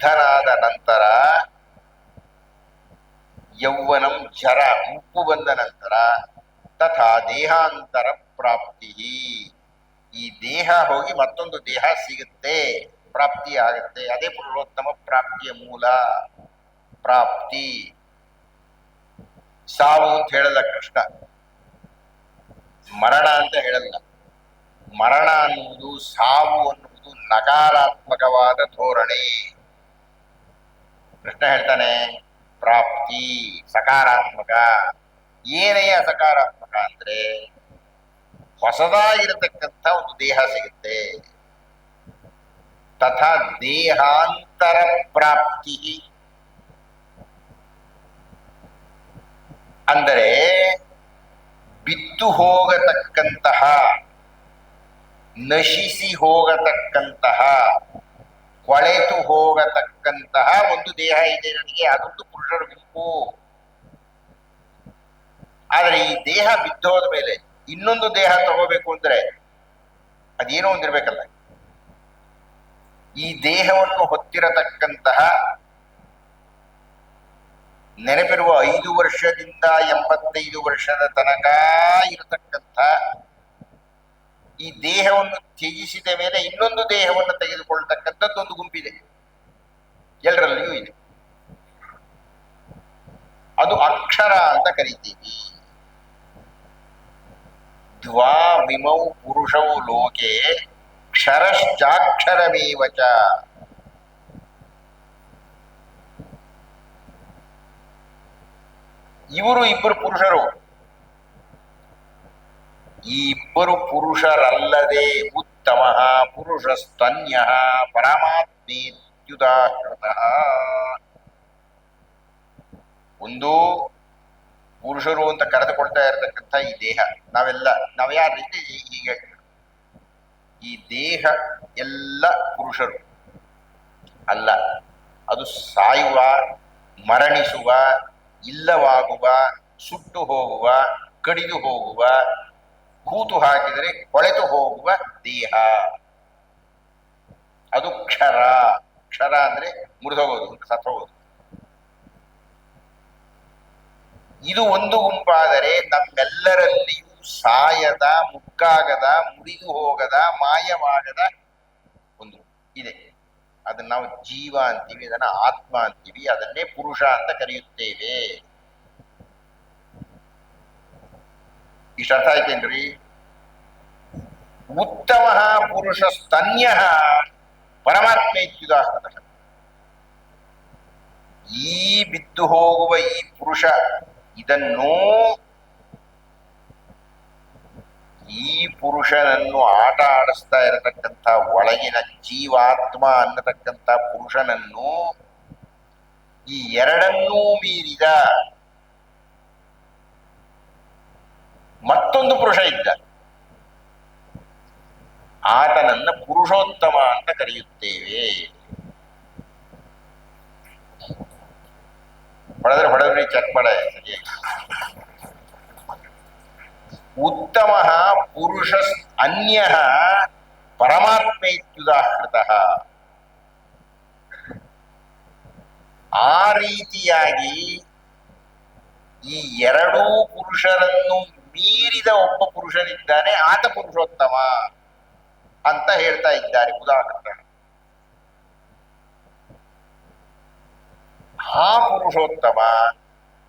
ವೃದ್ಧನಾದ ನಂತರ ಯೌವನಂ ಜರ ಮುಪ್ಪು ಬಂದ ನಂತರ ತಥಾ ದೇಹಾಂತರ ಪ್ರಾಪ್ತಿ, ಈ ದೇಹ ಹೋಗಿ ಮತ್ತೊಂದು ದೇಹ ಸಿಗುತ್ತೆ, ಪ್ರಾಪ್ತಿ ಆಗುತ್ತೆ. ಅದೇ ಪುರುಷೋತ್ತಮ ಪ್ರಾಪ್ತಿಯ ಮೂಲ. ಪ್ರಾಪ್ತಿ ಸಾವು ಅಂತ ಹೇಳಲ್ಲ ಕೃಷ್ಣ, ಮರಣ ಅಂತ ಹೇಳಲ್ಲ. ಮರಣ ಅನ್ನುವುದು, ಸಾವು ಅನ್ನುವುದು ನಕಾರಾತ್ಮಕವಾದ ಧೋರಣೆ. ಕೃಷ್ಣ ಹೇಳ್ತಾನೆ ಪ್ರಾಪ್ತಿ ಸಕಾರಾತ್ಮಕ. ಏನಯ್ಯ ಸಕಾರಾತ್ಮಕ ಅಂದ್ರೆ ಹೊಸದಾಗಿರತಕ್ಕಂಥ ಒಂದು ದೇಹ ಸಿಗುತ್ತೆ. ತಥಾ ದೇಹಾಂತರ ಪ್ರಾಪ್ತಿ ಅಂದರೆ ಬಿದ್ದು ಹೋಗತಕ್ಕಂತಹ, ನಶಿಸಿ ಹೋಗತಕ್ಕಂತಹ, ಕೊಳೆತು ಹೋಗತಕ್ಕಂತಹ ಒಂದು ದೇಹ ಇದೆ ನನಗೆ, ಅದೊಂದು ಪುರುಷರ ಗುಂಪು. ಆದರೆ ಈ ದೇಹ ಬಿದ್ದೋದ ಮೇಲೆ ಇನ್ನೊಂದು ದೇಹ ತಗೋಬೇಕು ಅಂದ್ರೆ ಅದೇನೋ ಒಂದಿರ್ಬೇಕಲ್ಲ. ಈ ದೇಹವನ್ನು ಹೊತ್ತಿರತಕ್ಕಂತಹ, ನೆನಪಿರುವ 5 ವರ್ಷದಿಂದ 85 ವರ್ಷದ ತನಕ ಇರತಕ್ಕಂಥ ಈ ದೇಹವನ್ನು ತ್ಯಜಿಸಿದ ಮೇಲೆ ಇನ್ನೊಂದು ದೇಹವನ್ನು ತೆಗೆದುಕೊಳ್ಳತಕ್ಕಂಥದ್ದೊಂದು ಗುಂಪಿದೆ, ಎಲ್ಲರಲ್ಲಿಯೂ ಇದೆ. ಅದು ಅಕ್ಷರ ಅಂತ ಕರಿತೀವಿ. ದ್ವಾವಿಮೌ ಪುರುಷೌ ಲೋಕೆ ಕ್ಷರಶ್ಚಾಕ್ಷರಮೇವಚ. ಇವರು ಇಬ್ಬರು ಪುರುಷರು. ಈ ಇಬ್ಬರು ಪುರುಷರಲ್ಲದೆ ಉತ್ತಮ ಪುರುಷಸ್ತನ್ಯ ಪರಮಾತ್ಮೇತ್ಯುದಾಹೃತ. ಒಂದು ಪುರುಷರು ಅಂತ ಕರೆದುಕೊಳ್ತಾ ಇರತಕ್ಕಂಥ ಈ ದೇಹ, ನಾವ್ಯಾರು ಹೀಗೆ ಈ ದೇಹ ಎಲ್ಲ ಪುರುಷರು ಅಲ್ಲ. ಅದು ಸಾಯುವ, ಮರಣಿಸುವ, ಇಲ್ಲವಾಗುವ, ಸುಟ್ಟು ಹೋಗುವ, ಕಡಿದು ಹೋಗುವ, ಕೂತು ಹಾಕಿದರೆ ಕೊಳೆತು ಹೋಗುವ ದೇಹ. ಅದು ಕ್ಷರ. ಕ್ಷರ ಅಂದ್ರೆ ಮುರಿದೋಗೋದು, ಸತ್ತೋಗೋದು. ಇದು ಒಂದು ಗುಂಪಾದರೆ ನಮ್ಮೆಲ್ಲರಲ್ಲಿಯೂ ಸಾಯದ, ಮುಕ್ಕಾಗದ, ಮುರಿದು ಹೋಗದ, ಮಾಯವಾಗದ ಒಂದು ಇದೆ. ಅದನ್ನ ನಾವು ಜೀವ ಅಂತೀವಿ, ಅದನ್ನ ಆತ್ಮ ಅಂತೀವಿ, ಅದನ್ನೇ ಪುರುಷ ಅಂತ ಕರೆಯುತ್ತೇವೆ. ಇಷ್ಟ ಅರ್ಥ ಆಯ್ತೇನ್ರಿ? ಉತ್ತಮ ಪುರುಷ ಸ್ತನ್ಯ ಪರಮಾತ್ಮ ಇತ್ಯುದಾಹೃತ. ಈ ಬಿದ್ದು ಹೋಗುವ ಈ ಪುರುಷ, ಈ ಪುರುಷನನ್ನು ಆಟ ಆಡಿಸ್ತಾ ಇರತಕ್ಕಂಥ ಒಳಗಿನ ಜೀವಾತ್ಮ ಅನ್ನತಕ್ಕಂಥ ಪುರುಷನನ್ನು ಈ ಎರಡನ್ನೂ ಮೀರಿದ ಮತ್ತೊಂದು ಪುರುಷ ಇದ್ದ, ಆತನನ್ನ ಪುರುಷೋತ್ತಮ ಅಂತ ಕರೆಯುತ್ತೇವೆ. ಹೊಡೆದ್ರೆ ಚೆಕ್ ಮಾಡ. ಉತ್ತಮ ಪುರುಷ ಅನ್ಯ ಪರಮಾತ್ಮ ಇತ್ಯುದಾಹೃತ. ಆ ರೀತಿಯಾಗಿ ಈ ಎರಡೂ ಪುರುಷರನ್ನು ಮೀರಿದ ಒಬ್ಬ ಪುರುಷನಿದ್ದಾನೆ, ಆತ ಪುರುಷೋತ್ತಮ ಅಂತ ಹೇಳ್ತಾ ಇದ್ದಾರೆ ಉದಾಹರಣೆ. ಆ ಪುರುಷೋತ್ತಮ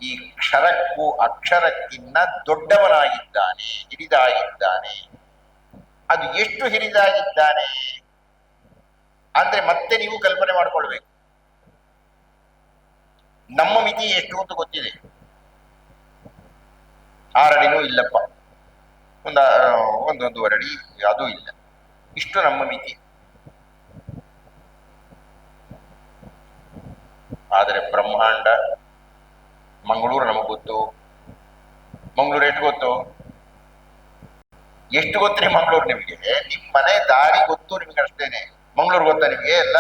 ಈ ಕ್ಷರಕ್ಕೂ ಅಕ್ಷರಕ್ಕಿನ್ನ ದೊಡ್ಡವನಾಗಿದ್ದಾನೆ, ಹಿರಿದಾಗಿದ್ದಾನೆ. ಅದು ಎಷ್ಟು ಹಿರಿದಾಗಿದ್ದಾನೆ ಅಂದ್ರೆ ಮತ್ತೆ ನೀವು ಕಲ್ಪನೆ ಮಾಡ್ಕೊಳ್ಬೇಕು. ನಮ್ಮ ಮಿತಿ ಎಷ್ಟು ಅಂತ ಗೊತ್ತಿದೆ? 6 ಅಡಿನೂ ಇಲ್ಲಪ್ಪ, ಒಂದೊಂದೂವರೆ ಅಡಿ ಅದು ಇಲ್ಲ, ಇಷ್ಟು ನಮ್ಮ ಮಿತಿ. ಆದರೆ ಬ್ರಹ್ಮಾಂಡ, ಮಂಗಳೂರು ನಮಗ್ ಗೊತ್ತು. ಮಂಗಳೂರು ಎಷ್ಟು ಗೊತ್ತು? ಎಷ್ಟು ಗೊತ್ತ್ರಿ ಮಂಗಳೂರು ನಿಮಗೆ? ನಿಮ್ ಮನೆ ದಾರಿ ಗೊತ್ತು ನಿಮ್ಗೆ ಅಷ್ಟೇನೆ. ಮಂಗಳೂರು ಗೊತ್ತಾ ನಿಮ್ಗೆ? ಎಲ್ಲ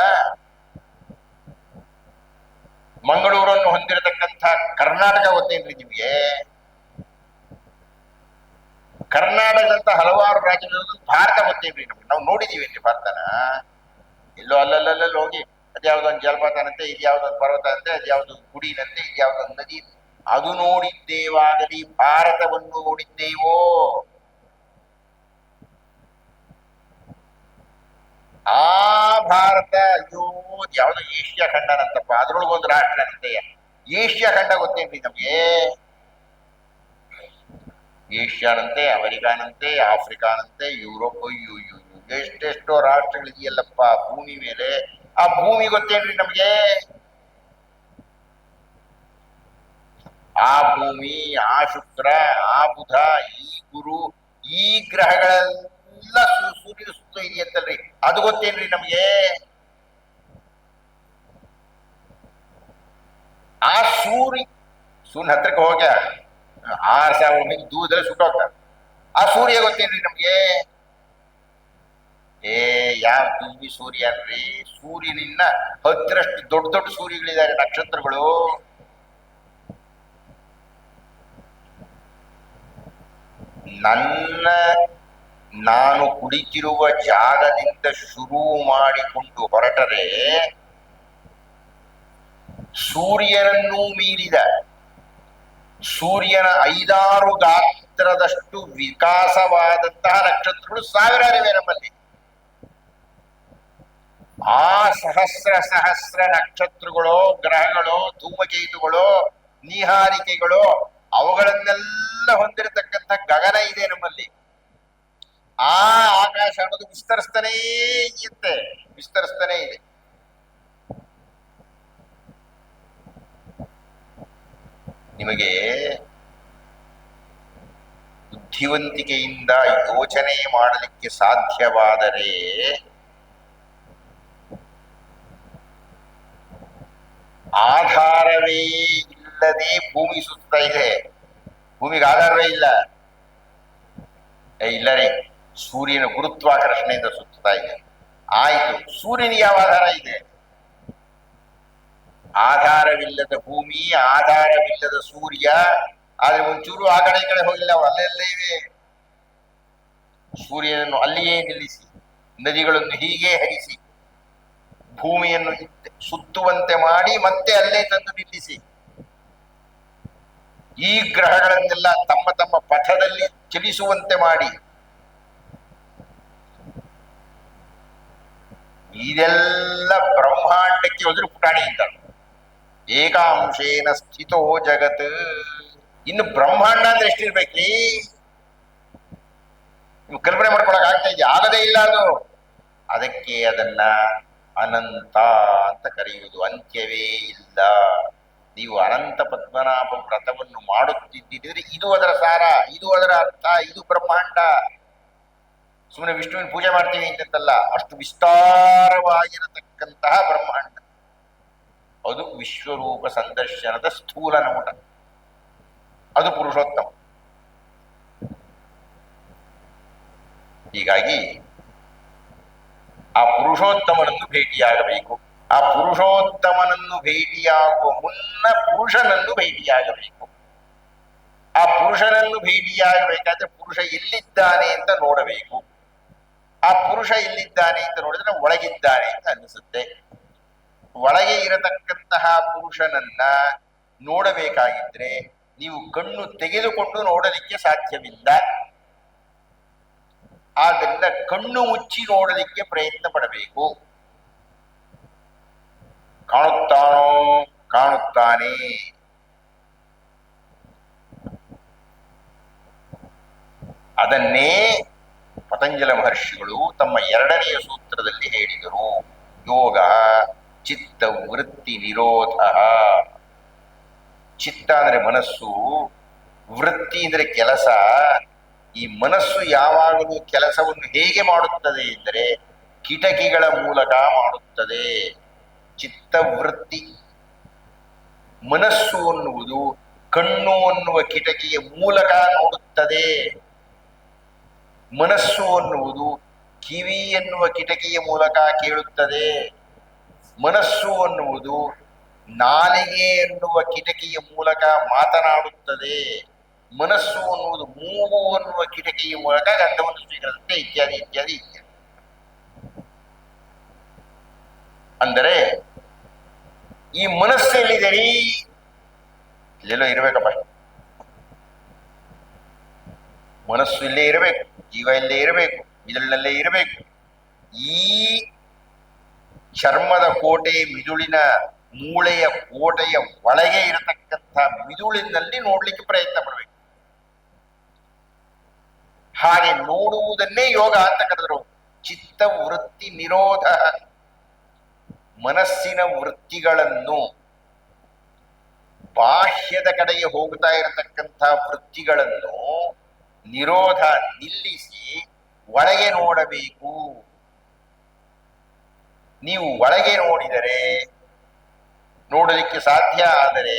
ಮಂಗಳೂರನ್ನು ಹೊಂದಿರತಕ್ಕಂಥ ಕರ್ನಾಟಕ ಗೊತ್ತೇನ್ರಿ ನಿಮ್ಗೆ? ಕರ್ನಾಟಕದಂತ ಹಲವಾರು ರಾಜ್ಯಗಳು ಭಾರತ ಗೊತ್ತೇನ್ರಿ ನಮ್ಗೆ? ನಾವು ನೋಡಿದೀವಿ ಭಾರತನ? ಎಲ್ಲೋ ಅಲ್ಲಲ್ಲಿ ಹೋಗಿ ಅದ್ಯಾವುದೊಂದು ಜಲಪಾತನಂತೆ, ಇದು ಯಾವುದೊಂದು ಪರ್ವತ ಅಂತೆ, ಅದ್ಯಾವುದು ಗುಡಿನಂತೆ, ಇದು ಯಾವುದೊಂದು ನದಿ. ಅದು ನೋಡಿದ್ದೇವಾಗಲಿ ಭಾರತವನ್ನು ನೋಡಿದ್ದೇವೋ? ಆ ಭಾರತ, ಅಯ್ಯೋ ಯಾವ್ದೋ ಏಷ್ಯಾ ಖಂಡನಂತಪ್ಪ, ಅದ್ರೊಳಗೊಂದು ರಾಷ್ಟ್ರನಂತೆ. ಏಷ್ಯಾ ಖಂಡ ಗೊತ್ತೇನ್ರಿ ನಮ್ಗೆ? ಏಷ್ಯಾನಂತೆ, ಅಮೆರಿಕಾನಂತೆ, ಆಫ್ರಿಕಾನಂತೆ, ಯುರೋಪ್. ಅಯ್ಯೋ ಎಷ್ಟೆಷ್ಟೋ ರಾಷ್ಟ್ರಗಳಿದೆಯಲ್ಲಪ್ಪ ಭೂಮಿ ಮೇಲೆ. ಆ ಭೂಮಿ ಗೊತ್ತೇನ್ರಿ ನಮ್ಗೆ? ಆ ಭೂಮಿ, ಆ ಶುಕ್ರ, ಆ ಬುಧ, ಈ ಗುರು, ಈ ಗ್ರಹಗಳೆಲ್ಲ ಸೂರ್ಯನ ಸುತ್ತ ಇದೆಯಂತಲ್ರಿ, ಅದು ಗೊತ್ತೇನ್ರಿ ನಮ್ಗೆ? ಆ ಸೂರ್ಯನ ಹತ್ರಕ್ಕೆ ಹೋಗ 6,000 ಮೈಲಿ ದೂರದಲ್ಲಿ ಸುಟ್ಟೋಗ್ತಾರೆ. ಆ ಸೂರ್ಯ ಗೊತ್ತೇನ್ರಿ ನಮ್ಗೆ? ಏ ಯಾವ ಭೂಮಿ ಸೂರ್ಯ ಅನ್ರಿ, ಸೂರ್ಯನಿನ್ನ 10ರಷ್ಟು ದೊಡ್ಡ ದೊಡ್ಡ ಸೂರ್ಯಗಳಿದ್ದಾರೆ, ನಕ್ಷತ್ರಗಳು. ನಾನು ಕುಳಿತಿರುವ ಜಾಗದಿಂದ ಶುರು ಮಾಡಿಕೊಂಡು ಹೊರಟರೆ ಸೂರ್ಯನನ್ನೂ ಮೀರಿದ, ಸೂರ್ಯನ 5-6 ಗಾತ್ರದಷ್ಟು ವಿಕಾಸವಾದಂತಹ ನಕ್ಷತ್ರಗಳು ಸಾವಿರಾರಿವೆ ನಮ್ಮಲ್ಲಿ. ಆ ಸಹಸ್ರ ನಕ್ಷತ್ರಗಳು, ಗ್ರಹಗಳು, ಧೂಮಕೇತುಗಳು, ನೀಹಾರಿಕೆಗಳು, ಅವುಗಳನ್ನೆಲ್ಲ ಹೊಂದಿರತಕ್ಕಂಥ ಗಗನ ಇದೆ ನಮ್ಮಲ್ಲಿ. ಆ ಆಕಾಶ ಅನ್ನೋದು ವಿಸ್ತರಿಸ್ತಾನೇ ಇರುತ್ತೆ, ವಿಸ್ತರಿಸ್ತಾನೇ ಇದೆ. ನಿಮಗೆ ಬುದ್ಧಿವಂತಿಕೆಯಿಂದ ಯೋಚನೆ ಮಾಡಲಿಕ್ಕೆ ಸಾಧ್ಯವಾದರೆ ಆಧಾರವೇ ಇಲ್ಲದೆ ಭೂಮಿ ಸುತ್ತಾ ಇದೆ. ಭೂಮಿಗೆ ಆಧಾರವೇ ಇಲ್ಲ. ಇಲ್ಲ ರೀ, ಸೂರ್ಯನ ಗುರುತ್ವಾಕರ್ಷಣೆಯಿಂದ ಸುತ್ತಾ ಇದೆ. ಆಯ್ತು, ಸೂರ್ಯನಿಗೆ ಯಾವ ಆಧಾರ ಇದೆ? ಆಧಾರವಿಲ್ಲದ ಭೂಮಿ, ಆಧಾರವಿಲ್ಲದ ಸೂರ್ಯ. ಆದ್ರೆ ಒಂಚೂರು ಆ ಕಡೆ ಈ ಕಡೆ ಹೋಗಿಲ್ಲ, ಅಲ್ಲೆಲ್ಲೇ ಇವೆ. ಸೂರ್ಯನನ್ನು ಅಲ್ಲಿಯೇ ನಿಲ್ಲಿಸಿ, ನದಿಗಳನ್ನು ಹೀಗೆ ಹರಿಸಿ, ಭೂಮಿಯನ್ನು ಸುತ್ತುವಂತೆ ಮಾಡಿ ಮತ್ತೆ ಅಲ್ಲೇ ತಂದು ನಿಲ್ಲಿಸಿ, ಈ ಗ್ರಹಗಳನ್ನೆಲ್ಲ ತಮ್ಮ ತಮ್ಮ ಪಥದಲ್ಲಿ ಚಲಿಸುವಂತೆ ಮಾಡಿ, ಇದೆಲ್ಲ ಬ್ರಹ್ಮಾಂಡಕ್ಕೆ ಒದರು ಪುಟಾಣಿ ಇದ್ದಾರೆ. ಏಕಾಂಶೇನ ಸ್ಥಿತೋ ಜಗತ್. ಇನ್ನು ಬ್ರಹ್ಮಾಂಡ ಅಂದ್ರೆ ಎಷ್ಟಿರ್ಬೇಕ್ರಿ? ನೀವು ಕಲ್ಪನೆ ಮಾಡ್ಕೊಳಕ್ ಆಗ್ತಾ ಇದೆಯಾ? ಆಗದೇ ಇಲ್ಲ ಅದು. ಅದಕ್ಕೆ ಅದನ್ನ ಅನಂತ ಅಂತ ಕರೆಯುವುದು. ಅಂತ್ಯವೇ ಇಲ್ಲ. ನೀವು ಅನಂತ ಪದ್ಮನಾಭ ವ್ರತವನ್ನು ಮಾಡುತ್ತಿದ್ದಿದ್ರೆ ಇದು ಅದರ ಸಾರ, ಇದು ಅದರ ಅರ್ಥ, ಇದು ಬ್ರಹ್ಮಾಂಡ. ಸುಮ್ಮನೆ ವಿಷ್ಣುವಿನ ಪೂಜೆ ಮಾಡ್ತೀವಿ ಅಂತಲ್ಲ, ಅಷ್ಟು ವಿಸ್ತಾರವಾಗಿರತಕ್ಕಂತಹ ಬ್ರಹ್ಮಾಂಡ. ಅದು ವಿಶ್ವರೂಪ ಸಂದರ್ಶನದ ಸ್ಥೂಲ ನೋಟ, ಅದು ಪುರುಷೋತ್ತಮ. ಹೀಗಾಗಿ ಆ ಪುರುಷೋತ್ತಮನನ್ನು ಭೇಟಿಯಾಗಬೇಕು. ಆ ಪುರುಷೋತ್ತಮನನ್ನು ಭೇಟಿಯಾಗುವ ಮುನ್ನ ಪುರುಷನನ್ನು ಭೇಟಿಯಾಗಬೇಕು. ಆ ಪುರುಷನನ್ನು ಭೇಟಿಯಾಗಬೇಕಾದ್ರೆ ಪುರುಷ ಎಲ್ಲಿದ್ದಾನೆ ಅಂತ ನೋಡಬೇಕು. ಆ ಪುರುಷ ಎಲ್ಲಿದ್ದಾನೆ ಅಂತ ನೋಡಿದ್ರೆ ಒಳಗಿದ್ದಾನೆ ಅಂತ ಅನಿಸುತ್ತೆ. ಒಳಗೆ ಇರತಕ್ಕಂತಹ ಪುರುಷನನ್ನ ನೋಡಬೇಕಾಗಿದ್ರೆ ನೀವು ಕಣ್ಣು ತೆಗೆದುಕೊಂಡು ನೋಡಲಿಕ್ಕೆ ಸಾಧ್ಯವಿಲ್ಲ. ಆದ್ದರಿಂದ ಕಣ್ಣು ಮುಚ್ಚಿ ನೋಡಲಿಕ್ಕೆ ಪ್ರಯತ್ನ ಪಡಬೇಕು. ಕಾಣುತ್ತಾನೋ? ಕಾಣುತ್ತಾನೆ. ಅದನ್ನೇ ಪತಂಜಲ ಮಹರ್ಷಿಗಳು ತಮ್ಮ 2ನೆಯ ಸೂತ್ರದಲ್ಲಿ ಹೇಳಿದರು. ಯೋಗ ಚಿತ್ತ ವೃತ್ತಿ ನಿರೋಧ. ಚಿತ್ತ ಅಂದ್ರೆ ಮನಸ್ಸು, ವೃತ್ತಿ ಅಂದ್ರೆ ಕೆಲಸ. ಈ ಮನಸ್ಸು ಯಾವಾಗಲೂ ಕೆಲಸವನ್ನು ಹೇಗೆ ಮಾಡುತ್ತದೆ ಎಂದರೆ ಕಿಟಕಿಗಳ ಮೂಲಕ ಮಾಡುತ್ತದೆ. ಚಿತ್ತವೃತ್ತಿ. ಮನಸ್ಸು ಅನ್ನುವುದು ಕಣ್ಣು ಅನ್ನುವ ಕಿಟಕಿಯ ಮೂಲಕ ನೋಡುತ್ತದೆ. ಮನಸ್ಸು ಅನ್ನುವುದು ಕಿವಿ ಎನ್ನುವ ಕಿಟಕಿಯ ಮೂಲಕ ಕೇಳುತ್ತದೆ. ಮನಸ್ಸು ಅನ್ನುವುದು ನಾಲಿಗೆ ಎನ್ನುವ ಕಿಟಕಿಯ ಮೂಲಕ ಮಾತನಾಡುತ್ತದೆ. ಮನಸ್ಸು ಅನ್ನುವುದು ಮೂಗು ಅನ್ನುವ ಕಿಟಕಿಯ ಮೂಲಕ ಗಂಧವನ್ನು ಸ್ವೀಕರಿಸುತ್ತೆ, ಇತ್ಯಾದಿ ಇತ್ಯಾದಿ ಇತ್ಯಾದಿ. ಅಂದರೆ ಈ ಮನಸ್ಸು ಎಲ್ಲಿದೆ ರೀ? ಇಲ್ಲೆಲ್ಲೋ ಇರ್ಬೇಕಪ್ಪ. ಮನಸ್ಸು ಇಲ್ಲೇ ಇರಬೇಕು, ಜೀವ ಇಲ್ಲೇ ಇರಬೇಕು, ಮಿದುಳಿನಲ್ಲೇ ಇರಬೇಕು. ಈ ಚರ್ಮದ ಕೋಟೆ, ಮಿದುಳಿನ ಮೂಳೆಯ ಕೋಟೆಯ ಒಳಗೆ ಇರತಕ್ಕಂಥ ಮಿದುಳಿನಲ್ಲಿ ನೋಡ್ಲಿಕ್ಕೆ ಪ್ರಯತ್ನ ಪಡಬೇಕು. ಹಾಗೆ ನೋಡುವುದನ್ನೇ ಯೋಗ ಅಂತ ಕರೆದರು. ಚಿತ್ತ ವೃತ್ತಿ ನಿರೋಧ, ಮನಸ್ಸಿನ ವೃತ್ತಿಗಳನ್ನು, ಬಾಹ್ಯದ ಕಡೆಗೆ ಹೋಗ್ತಾ ಇರತಕ್ಕಂಥ ವೃತ್ತಿಗಳನ್ನು ನಿರೋಧ, ನಿಲ್ಲಿಸಿ ಒಳಗೆ ನೋಡಬೇಕು. ನೀವು ಒಳಗೆ ನೋಡಿದರೆ, ನೋಡಲಿಕ್ಕೆ ಸಾಧ್ಯ ಆದರೆ,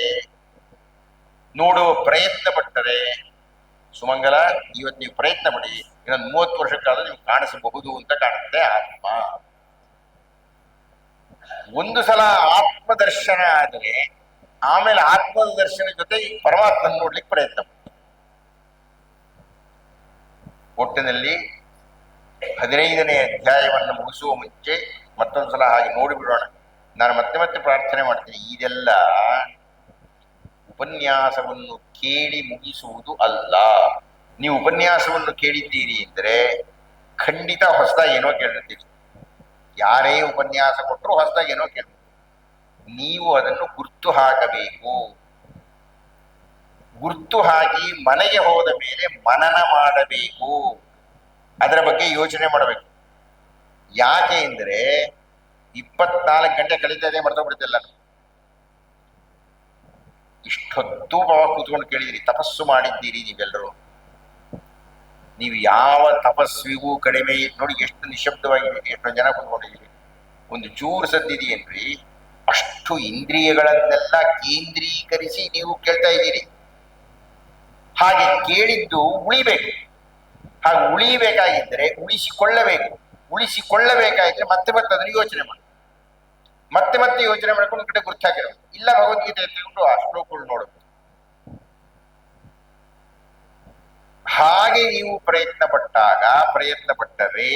ನೋಡುವ ಪ್ರಯತ್ನ ಪಟ್ಟರೆ, ಸುಮಂಗಲ ಇವತ್ತು ನೀವು ಪ್ರಯತ್ನ ಪಡಿ, ಇನ್ನೊಂದು 30 ವರ್ಷಕ್ಕಾದ್ರೂ ನೀವು ಕಾಣಿಸಬಹುದು ಅಂತ ಕಾಣುತ್ತೆ ಆತ್ಮ. ಒಂದು ಸಲ ಆತ್ಮದರ್ಶನ ಆದರೆ ಆಮೇಲೆ ಆತ್ಮದ ದರ್ಶನ ಜೊತೆ ಈ ಪರಮಾತ್ಮನ ನೋಡ್ಲಿಕ್ಕೆ ಪ್ರಯತ್ನ ಪಡಿ. ಒಟ್ಟಿನಲ್ಲಿ 15ನೇ ಅಧ್ಯಾಯವನ್ನು ಮುಗಿಸುವ ಮುಂಚೆ ಮತ್ತೊಂದ್ಸಲ ಹಾಗೆ ನೋಡಿಬಿಡೋಣ. ನಾನು ಮತ್ತೆ ಮತ್ತೆ ಪ್ರಾರ್ಥನೆ ಮಾಡ್ತೀನಿ, ಇದೆಲ್ಲ ಉಪನ್ಯಾಸವನ್ನು ಕೇಳಿ ಮುಗಿಸುವುದು ಅಲ್ಲ. ನೀವು ಉಪನ್ಯಾಸವನ್ನು ಕೇಳಿದ್ದೀರಿ ಅಂದರೆ ಖಂಡಿತ ಹೊಸದಾಗಿ ಏನೋ ಕೇಳಿರ್ತೀರಿ. ಯಾರೇ ಉಪನ್ಯಾಸ ಕೊಟ್ಟರು ಹೊಸದಾಗಿ ಏನೋ ಕೇಳಿ, ನೀವು ಅದನ್ನು ಗುರ್ತು ಹಾಕಬೇಕು. ಗುರ್ತು ಹಾಕಿ ಮನೆಗೆ ಹೋದ ಮೇಲೆ ಮನನ ಮಾಡಬೇಕು, ಅದರ ಬಗ್ಗೆ ಯೋಚನೆ ಮಾಡಬೇಕು. ಯಾಕೆ ಅಂದರೆ 24 ಗಂಟೆ ಕಳೀತದೆ, ಮರ್ತೋಗ್ಬಿಡ್ತಿಲ್ಲ. ಇಷ್ಟೊತ್ತು ಕೂತ್ಕೊಂಡು ಕೇಳಿದಿರಿ, ತಪಸ್ಸು ಮಾಡಿದ್ದೀರಿ ನೀವೆಲ್ಲರೂ. ನೀವು ಯಾವ ತಪಸ್ವಿಗೂ ಕಡಿಮೆ ನೋಡಿ, ಎಷ್ಟು ನಿಶಬ್ದವಾಗಿದ್ದೀರಿ, ಎಷ್ಟೊಂದು ಜನ ಕೂತ್ಕೊಂಡಿದ್ದೀರಿ. ಒಂದು ಚೂರು ಸದ್ದಿದೆಯೇನ್ರಿ, ಅಷ್ಟು ಇಂದ್ರಿಯಗಳನ್ನೆಲ್ಲ ಕೇಂದ್ರೀಕರಿಸಿ ನೀವು ಕೇಳ್ತಾ ಇದ್ದೀರಿ. ಹಾಗೆ ಕೇಳಿದ್ದು ಉಳಿಬೇಕು. ಹಾಗೆ ಉಳಿಬೇಕಾಗಿದ್ದರೆ ಉಳಿಸಿಕೊಳ್ಳಬೇಕು. ಉಳಿಸಿಕೊಳ್ಳಬೇಕಾಗಿದ್ರೆ ಮತ್ತೆ ಮತ್ತೆ ಅದನ್ನು ಯೋಚನೆ ಮಾಡಿ, ಮತ್ತೆ ಮತ್ತೆ ಯೋಚನೆ ಮಾಡ್ಕೊಂಡು ಒಂದು ಕಡೆ ಗುರ್ತಾಕಿರೋದು. ಇಲ್ಲ ಭಗವದ್ಗೀತೆ ತೆಗೆದುಕೊಂಡು ಆ ಶ್ಲೋಕಗಳು ನೋಡಬೇಕು. ಹಾಗೆ ನೀವು ಪ್ರಯತ್ನ ಪಟ್ಟರೆ,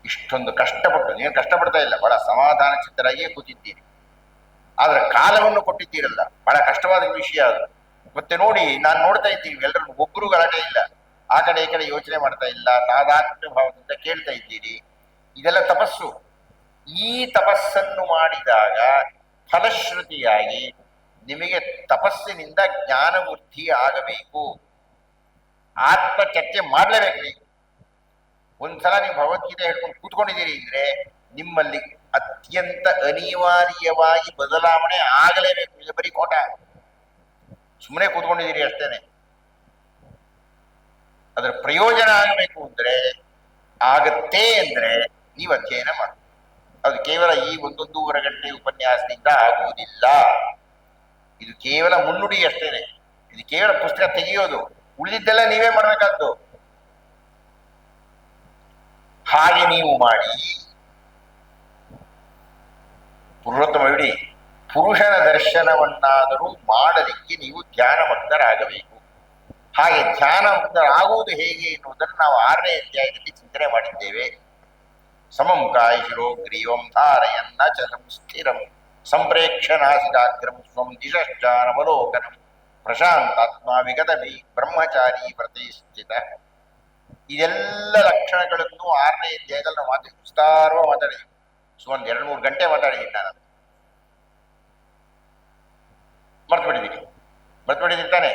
ಇಷ್ಟೊಂದು ಕಷ್ಟಪಟ್ಟು, ನೀವು ಕಷ್ಟಪಡ್ತಾ ಇಲ್ಲ, ಬಹಳ ಸಮಾಧಾನ ಚಿತ್ತರಾಗಿಯೇ ಕೂತಿದ್ದೀರಿ. ಆದ್ರೆ ಕಾಲವನ್ನು ಕೊಟ್ಟಿದ್ದೀರಲ್ಲ, ಬಹಳ ಕಷ್ಟವಾದ ವಿಷಯ ಅದು. ಮತ್ತೆ ನೋಡಿ, ನಾನು ನೋಡ್ತಾ ಇದ್ದೀವಿ ಎಲ್ಲರೂ, ಒಬ್ಬರು ಗಲಾಟೆ ಇಲ್ಲ, ಆ ಕಡೆ ಈ ಕಡೆ ಯೋಚನೆ ಮಾಡ್ತಾ ಇಲ್ಲ, ತಾದಾತ್ಮ್ಯ ಭಾವದಿಂದ ಕೇಳ್ತಾ ಇದ್ದೀರಿ. ಇದೆಲ್ಲ ತಪಸ್ಸು. ಈ ತಪಸ್ಸನ್ನು ಮಾಡಿದಾಗ ಫಲಶ್ರುತಿಯಾಗಿ ನಿಮಗೆ ತಪಸ್ಸಿನಿಂದ ಜ್ಞಾನ ವೃದ್ಧಿ ಆಗಬೇಕು. ಆತ್ಮಚರ್ಚೆ ಮಾಡ್ಲೇಬೇಕ್ರಿ. ಒಂದ್ಸಲ ನೀವು ಭಗವದ್ಗೀತೆ ಹೇಳ್ಕೊಂಡು ಕೂತ್ಕೊಂಡಿದ್ದೀರಿ ಅಂದ್ರೆ ನಿಮ್ಮಲ್ಲಿ ಅತ್ಯಂತ ಅನಿವಾರ್ಯವಾಗಿ ಬದಲಾವಣೆ ಆಗಲೇಬೇಕು. ಇದು ಬರೀ ಕೋಟ, ಸುಮ್ಮನೆ ಕೂತ್ಕೊಂಡಿದ್ದೀರಿ ಅಷ್ಟೇನೆ. ಅದರ ಪ್ರಯೋಜನ ಆಗಬೇಕು ಅಂದ್ರೆ, ಆಗತ್ತೆ ಅಂದ್ರೆ ನೀವು ಅಧ್ಯಯನ ಮಾಡಿ. ಅದು ಕೇವಲ ಈ 1-1.5 ಗಂಟೆ ಉಪನ್ಯಾಸದಿಂದ ಆಗುವುದಿಲ್ಲ. ಇದು ಕೇವಲ ಮುನ್ನುಡಿ ಅಷ್ಟೇನೆ. ಇದು ಕೇವಲ ಪುಸ್ತಕ ತೆಗೆಯೋದು, ಉಳಿದಿದ್ದೆಲ್ಲ ನೀವೇ ಮಾಡಬೇಕಾದ್ದು. ಹಾಗೆ ನೀವು ಮಾಡಿ ಪುರುಷೋತ್ತಮ ಬಿಡಿ, ಪುರುಷನ ದರ್ಶನವನ್ನಾದರೂ ಮಾಡಲಿಕ್ಕೆ ನೀವು ಧ್ಯಾನಮಗ್ನರಾಗಬೇಕು. ಹಾಗೆ ಧ್ಯಾನಮಗ್ನರಾಗುವುದು ಹೇಗೆ ಎನ್ನುವುದನ್ನು ನಾವು 6ನೇ ಅಧ್ಯಾಯದಲ್ಲಿ ಚಿಂತನೆ ಮಾಡಿದ್ದೇವೆ. ಸಮಂ ಕಾಯಿಶಿರೋ ಗ್ರೀವಂ ಧಾರಯನ್ನ ಚಲಂ ಸ್ಥಿರಂ ಸಂಪ್ರೇಕ್ಷ ನಾಸಿಕಾಗ್ರಂ ಸ್ವಂ ದಿಶಶ್ಚಾನವಲೋಕನಂ ಪ್ರಶಾಂತಾತ್ಮ ವಿಗತಭಿ ಬ್ರಹ್ಮಚಾರಿ ಪ್ರತಿಷ್ಠಿತ. ಇದೆಲ್ಲ ಲಕ್ಷಣಗಳನ್ನು 6ನೇ ಅಧ್ಯಾಯದಲ್ಲಿ ನಾವು ವಿಸ್ತಾರವಾಗಿ ಮಾತಾಡಿದ್ವಿ. ಸುಮಾರು 2-3 ಗಂಟೆ ಮಾತಾಡಿದ್ದೀನಿ ನಾನು. ಮರ್ತು ತಾನೆ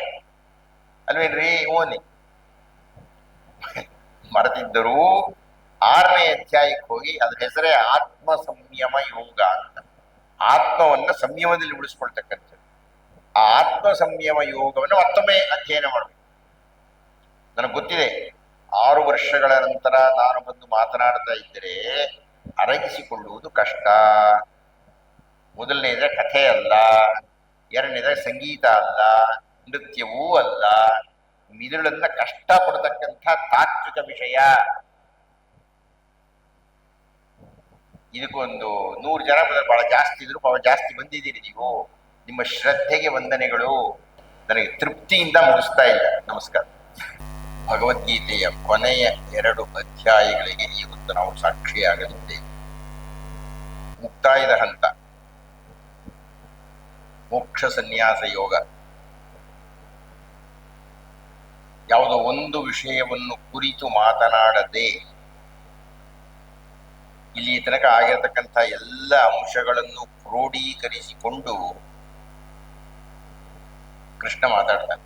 ಅಲ್ವೇನ್ರಿ? ಓನಿ ಮರೆತಿದ್ದರೂ 6ನೇ ಅಧ್ಯಾಯಕ್ಕೆ ಹೋಗಿ ಅದ್ರ ಹೆಸರೇ ಆತ್ಮ ಸಂಯಮ ಯೋಗ ಅಂತ. ಆತ್ಮವನ್ನ ಸಂಯಮದಲ್ಲಿ ಉಳಿಸ್ಕೊಳ್ತಕ್ಕಂಥದ್ದು. ಆ ಆತ್ಮ ಸಂಯಮ ಯೋಗವನ್ನು ಮತ್ತೊಮ್ಮೆ ಅಧ್ಯಯನ ಮಾಡಬೇಕು. ನನಗೆ ಗೊತ್ತಿದೆ, 6 ವರ್ಷಗಳ ನಂತರ ನಾನು ಬಂದು ಮಾತನಾಡ್ತಾ ಇದ್ದರೆ ಅರಗಿಸಿಕೊಳ್ಳುವುದು ಕಷ್ಟ. ಮೊದಲನೇದ್ರೆ ಕಥೆ ಅಲ್ಲ, ಎರಡನೇದ್ರೆ ಸಂಗೀತ ಅಲ್ಲ, ನೃತ್ಯವೂ ಅಲ್ಲ, ಮಿದುಳನ್ನ ಕಷ್ಟ ಪಡತಕ್ಕಂಥ ತಾತ್ವಿಕ ವಿಷಯ. ಇದಕ್ಕೊಂದು 100 ಜನ ಬಂದ್ರೆ ಬಹಳ ಜಾಸ್ತಿ ಇದ್ರು, ಬಹಳ ಜಾಸ್ತಿ ಬಂದಿದ್ದೀರಿ ನೀವು. ನಿಮ್ಮ ಶ್ರದ್ಧೆಗೆ ವಂದನೆಗಳು. ನನಗೆ ತೃಪ್ತಿಯಿಂದ ಮುಗಿಸ್ತಾ ಇಲ್ಲ. ನಮಸ್ಕಾರ. ಭಗವದ್ಗೀತೆಯ ಕೊನೆಯ 2 ಅಧ್ಯಾಯಗಳಿಗೆ ಇವತ್ತು ನಾವು ಸಾಕ್ಷಿಯಾಗಲಿದ್ದೇವೆ. ಮುಕ್ತಾಯದ ಹಂತ, ಮೋಕ್ಷ ಸನ್ಯಾಸ ಯೋಗ. ಯಾವುದೋ ಒಂದು ವಿಷಯವನ್ನು ಕುರಿತು ಮಾತನಾಡದೆ ಇಲ್ಲಿ ತನಕ ಆಗಿರತಕ್ಕಂಥ ಎಲ್ಲ ಅಂಶಗಳನ್ನು ಕ್ರೋಢೀಕರಿಸಿಕೊಂಡು ಕೃಷ್ಣ ಮಾತಾಡ್ತಾನೆ.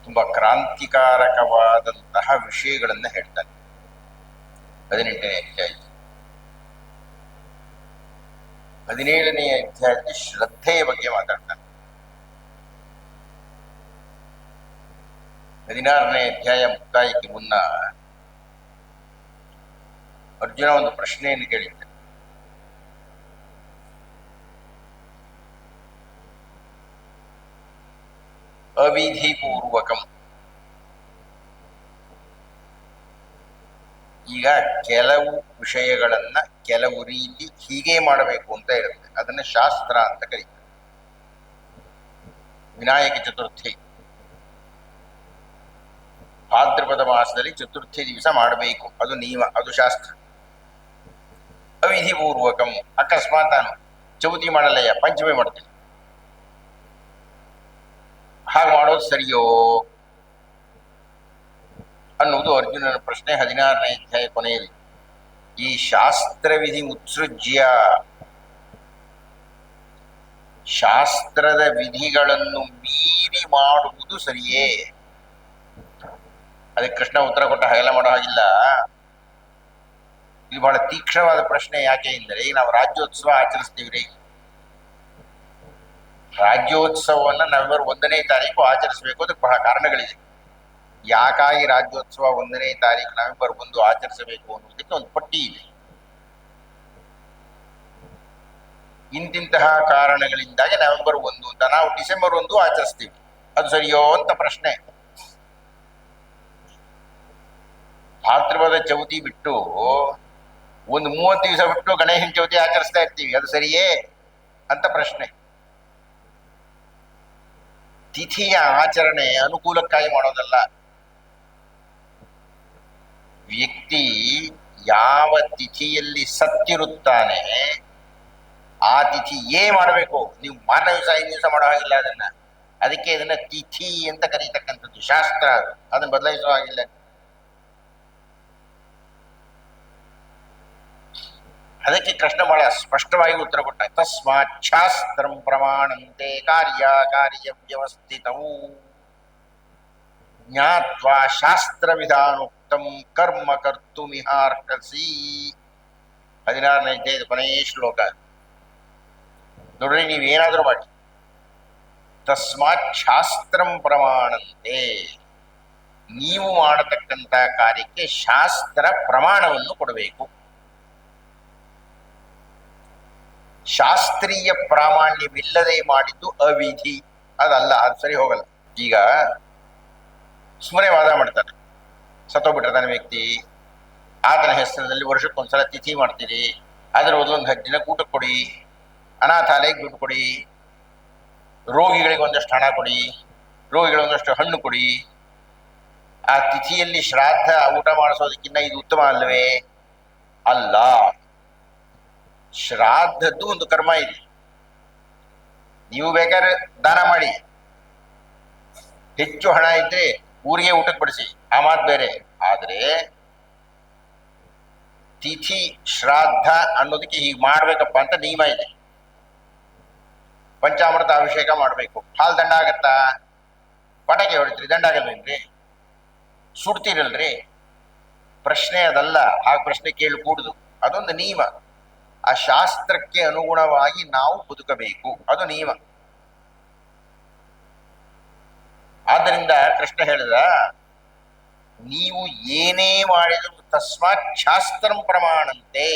ತುಂಬಾ ಕ್ರಾಂತಿಕಾರಕವಾದಂತಹ ವಿಷಯಗಳನ್ನ ಹೇಳ್ತಾನೆ. 18ನೇ ಅಧ್ಯಾಯ. 17ನೇ ಅಧ್ಯಾಯದಲ್ಲಿ ಶ್ರದ್ಧೆಯ ಬಗ್ಗೆ ಮಾತಾಡ್ತಾನೆ. 16ನೇ ಅಧ್ಯಾಯ ಮುಕ್ತಾಯಕ್ಕೆ ಮುನ್ನ ಅರ್ಜುನ ಒಂದು ಪ್ರಶ್ನೆಯನ್ನು ಕೇಳಿದ್ದ. ಅವಿಧಿಪೂರ್ವಕಂ. ಈಗ ಕೆಲವು ವಿಷಯಗಳನ್ನ ಕೆಲವು ರೀತಿ ಹೀಗೆ ಮಾಡಬೇಕು ಅಂತ ಇರುತ್ತೆ, ಅದನ್ನ ಶಾಸ್ತ್ರ ಅಂತ ಕರೀತಾರೆ. ವಿನಾಯಕ ಚತುರ್ಥಿ ಭಾದ್ರಪದ ಮಾಸದಲ್ಲಿ ಚತುರ್ಥಿ ದಿವಸ ಮಾಡಬೇಕು, ಅದು ನಿಯಮ, ಅದು ಶಾಸ್ತ್ರ. ಅವಿಧಿಪೂರ್ವಕಂ, ಅಕಸ್ಮಾತ್ ನಾನು ಚೌತಿ ಮಾಡಲ್ಲಯ್ಯ, ಪಂಚಮಿ ಮಾಡ್ತೀನಿ, ಹಾಗೆ ಮಾಡೋದು ಸರಿಯೋ ಅನ್ನುವುದು ಅರ್ಜುನನ ಪ್ರಶ್ನೆ 16ನೇ ಅಧ್ಯಾಯ ಕೊನೆಯಲ್ಲಿ. ಈ ಶಾಸ್ತ್ರವಿಧಿ ಉತ್ಸೃಜ್ಯ, ಶಾಸ್ತ್ರದ ವಿಧಿಗಳನ್ನು ಮೀರಿ ಮಾಡುವುದು ಸರಿಯೇ? ಅದಕ್ಕೆ ಕೃಷ್ಣ ಉತ್ತರ ಕೊಟ್ಟ, ಹಾಗೆಲ್ಲ ಮಾಡೋ ಹಾಗಿಲ್ಲ. ಇದು ಬಹಳ ತೀಕ್ಷ್ಣವಾದ ಪ್ರಶ್ನೆ. ಯಾಕೆ ಅಂದರೆ ಈಗ ನಾವು ರಾಜ್ಯೋತ್ಸವ ಆಚರಿಸ್ತೀವ್ರಿ. ರಾಜ್ಯೋತ್ಸವವನ್ನ ನವೆಂಬರ್ 1ನೇ ತಾರೀಕು ಆಚರಿಸಬೇಕು. ಅದಕ್ಕೆ ಬಹಳ ಕಾರಣಗಳಿದೆ. ಯಾಕಾಗಿ ರಾಜ್ಯೋತ್ಸವ 1ನೇ ತಾರೀಕು ನವೆಂಬರ್ 1 ಆಚರಿಸಬೇಕು ಅನ್ನೋದಕ್ಕೆ ಒಂದು ಪಟ್ಟಿ ಇದೆ. ಇಂತಿಂತಹ ಕಾರಣಗಳಿಂದಾಗಿ ನವೆಂಬರ್ 1 ಅಂತ, ನಾವು ಡಿಸೆಂಬರ್ 1 ಆಚರಿಸ್ತೀವಿ. ಅದು ಸರಿಯೋ ಅಂತ ಪ್ರಶ್ನೆ. ಭಾದ್ರಪದ ಚೌತಿ ಬಿಟ್ಟು ಒಂದು 30 ದಿವಸ ಬಿಟ್ಟು ಗಣೇಶನ ಚೌತಿ ಆಚರಿಸ್ತಾ ಇರ್ತೀವಿ, ಅದು ಸರಿಯೇ ಅಂತ ಪ್ರಶ್ನೆ. ತಿಥಿಯ ಆಚರಣೆ ಅನುಕೂಲಕ್ಕಾಗಿ ಮಾಡೋದಲ್ಲ. ವ್ಯಕ್ತಿ ಯಾವ ತಿಥಿಯಲ್ಲಿ ಸತ್ತಿರುತ್ತಾನೆ ಆ ತಿಥಿಯೇ ಮಾಡಬೇಕು. ನೀವು ಮಾರನೇ ದಿವಸ 5 ದಿವಸ ಮಾಡೋ ಹಾಗಿಲ್ಲ ಅದನ್ನ. ಅದಕ್ಕೆ ಇದನ್ನ ತಿಥಿ ಅಂತ ಕರೀತಕ್ಕಂಥದ್ದು, ಶಾಸ್ತ್ರ. ಅದನ್ನ ಬದಲಾಯಿಸೋ ಹಾಗಿಲ್ಲ. ಅದಕ್ಕೆ ಕೃಷ್ಣ ಬಹಳ ಸ್ಪಷ್ಟವಾಗಿ ಉತ್ತರ ಕೊಟ್ಟ. ತಸ್ಮಾತ್ ಶಾಸ್ತ್ರಂ ಪ್ರಮಾಣಂತೆ ಕಾರ್ಯ ವ್ಯವಸ್ಥಿತವು ಜ್ಞಾತ್ವಾ ಶಾಸ್ತ್ರ ವಿಧಾನೋಕ್ತಂ ಕರ್ಮ ಕರ್ತುಮಿಹಾರ್ಹಸಿ. 16ನೇ ಅಧ್ಯಾಯದ ಕೊನೆಯ ಶ್ಲೋಕ ನೋಡ್ರಿ. ನೀವೇನಾದ್ರೂ ಮಾಡಿ, ತಸ್ಮಾತ್ ಶಾಸ್ತ್ರಂ ಪ್ರಮಾಣಂತೆ, ನೀವು ಮಾಡತಕ್ಕಂಥ ಕಾರ್ಯಕ್ಕೆ ಶಾಸ್ತ್ರ ಪ್ರಮಾಣವನ್ನು ಕೊಡಬೇಕು. ಶಾಸ್ತ್ರೀಯ ಪ್ರಾಮಾಣ್ಯವಿಲ್ಲದೆ ಮಾಡಿದ್ದು ಅವಿಧಿ, ಅದಲ್ಲ, ಅದು ಸರಿ ಹೋಗಲ್ಲ. ಈಗ ಸುಮ್ಮನೆ ವಾದ ಮಾಡ್ತಾನೆ, ಸತ್ತೋಗ್ಬಿಟ್ಟಿರ್ತಾನೆ ವ್ಯಕ್ತಿ, ಆತನ ಹೆಸರಿನಲ್ಲಿ ವರ್ಷಕ್ಕೊಂದ್ಸಲ ತಿಥಿ ಮಾಡ್ತೀರಿ, ಅದರ ಬದಲೊಂದು 10 ದಿನ ಊಟ ಕೊಡಿ, ಅನಾಥಾಲಯಕ್ಕೆ ದುಡ್ಡು ಕೊಡಿ, ರೋಗಿಗಳಿಗೆ ಒಂದಷ್ಟು ಹಣ ಕೊಡಿ, ರೋಗಿಗಳೊಂದಷ್ಟು ಹಣ್ಣು ಕೊಡಿ. ಆ ತಿಥಿಯಲ್ಲಿ ಶ್ರಾದ್ದ ಊಟ ಮಾಡಿಸೋದಕ್ಕಿಂತ ಇದು ಉತ್ತಮ ಅಲ್ಲವೇ? ಅಲ್ಲ. ಶ್ರಾದ್ದದ್ದು ಒಂದು ಕರ್ಮ ಇದೆ. ನೀವು ಬೇಕಾದ್ರೆ ದಾನ ಮಾಡಿ, ಹೆಚ್ಚು ಹಣ ಇದ್ರೆ ಊರಿಗೆ ಊಟಕ್ಕೆ ಬಡಿಸಿ, ಆ ಮಾತು ಬೇರೆ. ಆದರೆ ತಿಥಿ ಶ್ರಾದ್ದ ಅನ್ನೋದಕ್ಕೆ ಹೀಗೆ ಮಾಡ್ಬೇಕಪ್ಪ ಅಂತ ನಿಯಮ ಇದೆ. ಪಂಚಾಮೃತ ಅಭಿಷೇಕ ಮಾಡಬೇಕು, ಹಾಲು ದಂಡ ಆಗತ್ತಾ? ಪಟಾಕಿ ಹೊಡಿತ್ರಿ, ದಂಡ ಆಗಲ್ವೇನ್ರಿ? ಸುಡ್ತೀರಲ್ರಿ? ಪ್ರಶ್ನೆ ಅದಲ್ಲ, ಆ ಪ್ರಶ್ನೆ ಕೇಳಿ ಕೂಡುದು. ಅದೊಂದು ನಿಯಮ. ಆ ಶಾಸ್ತ್ರಕ್ಕೆ ಅನುಗುಣವಾಗಿ ನಾವು ಬದುಕಬೇಕು, ಅದು ನಿಯಮ. ಆದ್ದರಿಂದ ಕೃಷ್ಣ ಹೇಳಿದ, ನೀವು ಏನೇ ಮಾಡಿದರೂ ತಸ್ಮಾತ್ ಶಾಸ್ತ್ರಂ ಪ್ರಮಾಣಂತೆ,